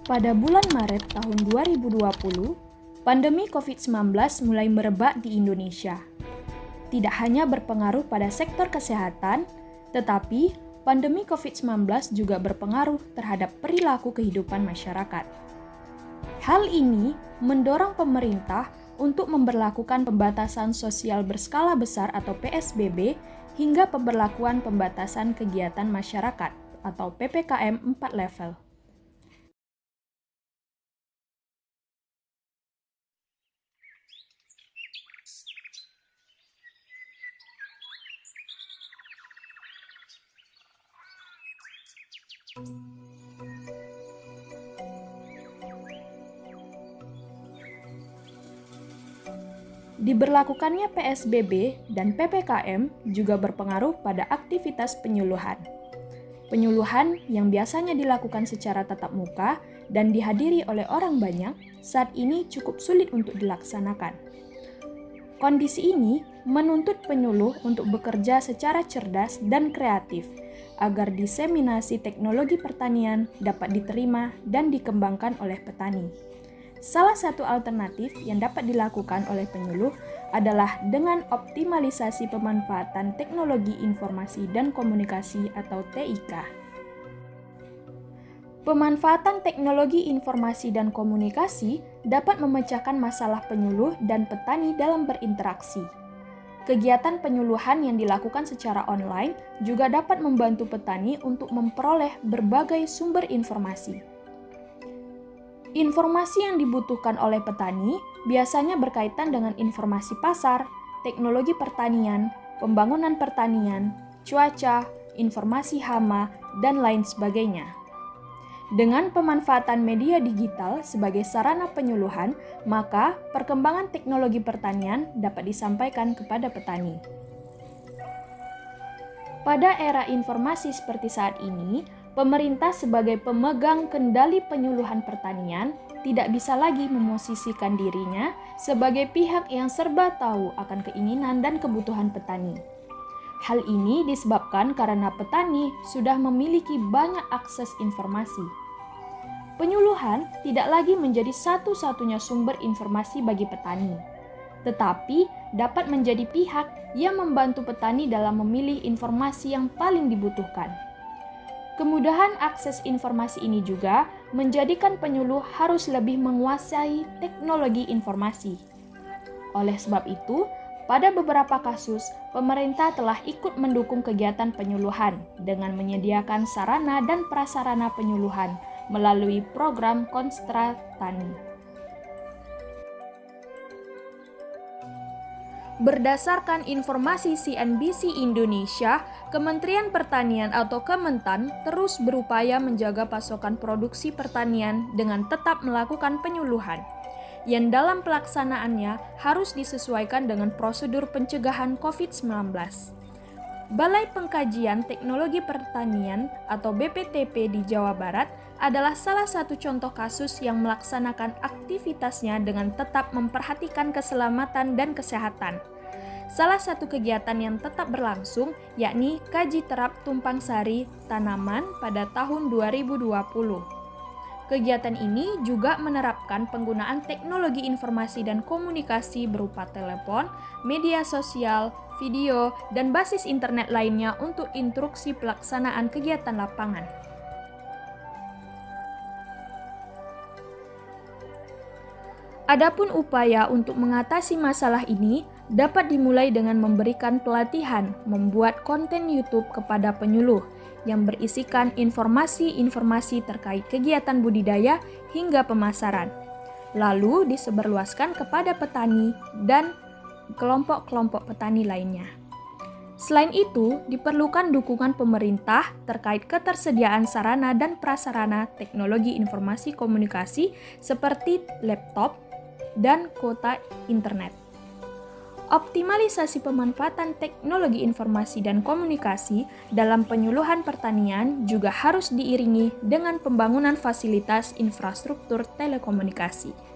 Pada bulan Maret tahun 2020, pandemi COVID-19 mulai merebak di Indonesia. Tidak hanya berpengaruh pada sektor kesehatan, tetapi pandemi COVID-19 juga berpengaruh terhadap perilaku kehidupan masyarakat. Hal ini mendorong pemerintah untuk memberlakukan pembatasan sosial berskala besar atau PSBB hingga pemberlakuan pembatasan kegiatan masyarakat atau PPKM 4 level. Diberlakukannya PSBB dan PPKM juga berpengaruh pada aktivitas penyuluhan. Penyuluhan yang biasanya dilakukan secara tatap muka dan dihadiri oleh orang banyak, saat ini cukup sulit untuk dilaksanakan. Kondisi ini menuntut penyuluh untuk bekerja secara cerdas dan kreatif agar diseminasi teknologi pertanian dapat diterima dan dikembangkan oleh petani. Salah satu alternatif yang dapat dilakukan oleh penyuluh adalah dengan optimalisasi pemanfaatan teknologi informasi dan komunikasi atau TIK. Pemanfaatan teknologi informasi dan komunikasi dapat memecahkan masalah penyuluh dan petani dalam berinteraksi. Kegiatan penyuluhan yang dilakukan secara online juga dapat membantu petani untuk memperoleh berbagai sumber informasi. Informasi yang dibutuhkan oleh petani biasanya berkaitan dengan informasi pasar, teknologi pertanian, pembangunan pertanian, cuaca, informasi hama, dan lain sebagainya. Dengan pemanfaatan media digital sebagai sarana penyuluhan, maka perkembangan teknologi pertanian dapat disampaikan kepada petani. Pada era informasi seperti saat ini, pemerintah sebagai pemegang kendali penyuluhan pertanian tidak bisa lagi memosisikan dirinya sebagai pihak yang serba tahu akan keinginan dan kebutuhan petani. Hal ini disebabkan karena petani sudah memiliki banyak akses informasi. Penyuluhan tidak lagi menjadi satu-satunya sumber informasi bagi petani, tetapi dapat menjadi pihak yang membantu petani dalam memilih informasi yang paling dibutuhkan. Kemudahan akses informasi ini juga menjadikan penyuluh harus lebih menguasai teknologi informasi. Oleh sebab itu, pada beberapa kasus, pemerintah telah ikut mendukung kegiatan penyuluhan dengan menyediakan sarana dan prasarana penyuluhan melalui program Konstra Tani. Berdasarkan informasi CNBC Indonesia, Kementerian Pertanian atau Kementan terus berupaya menjaga pasokan produksi pertanian dengan tetap melakukan penyuluhan, yang dalam pelaksanaannya harus disesuaikan dengan prosedur pencegahan COVID-19. Balai Pengkajian Teknologi Pertanian atau BPTP di Jawa Barat adalah salah satu contoh kasus yang melaksanakan aktivitasnya dengan tetap memperhatikan keselamatan dan kesehatan. Salah satu kegiatan yang tetap berlangsung yakni Kaji Terap Tumpang Sari Tanaman pada tahun 2020. Kegiatan ini juga menerapkan penggunaan teknologi informasi dan komunikasi berupa telepon, media sosial, video, dan basis internet lainnya untuk instruksi pelaksanaan kegiatan lapangan. Adapun upaya untuk mengatasi masalah ini dapat dimulai dengan memberikan pelatihan membuat konten YouTube kepada penyuluh yang berisikan informasi-informasi terkait kegiatan budidaya hingga pemasaran, lalu disebarluaskan kepada petani dan kelompok-kelompok petani lainnya. Selain itu, diperlukan dukungan pemerintah terkait ketersediaan sarana dan prasarana teknologi informasi komunikasi seperti laptop dan kuota internet. Optimalisasi pemanfaatan teknologi informasi dan komunikasi dalam penyuluhan pertanian juga harus diiringi dengan pembangunan fasilitas infrastruktur telekomunikasi.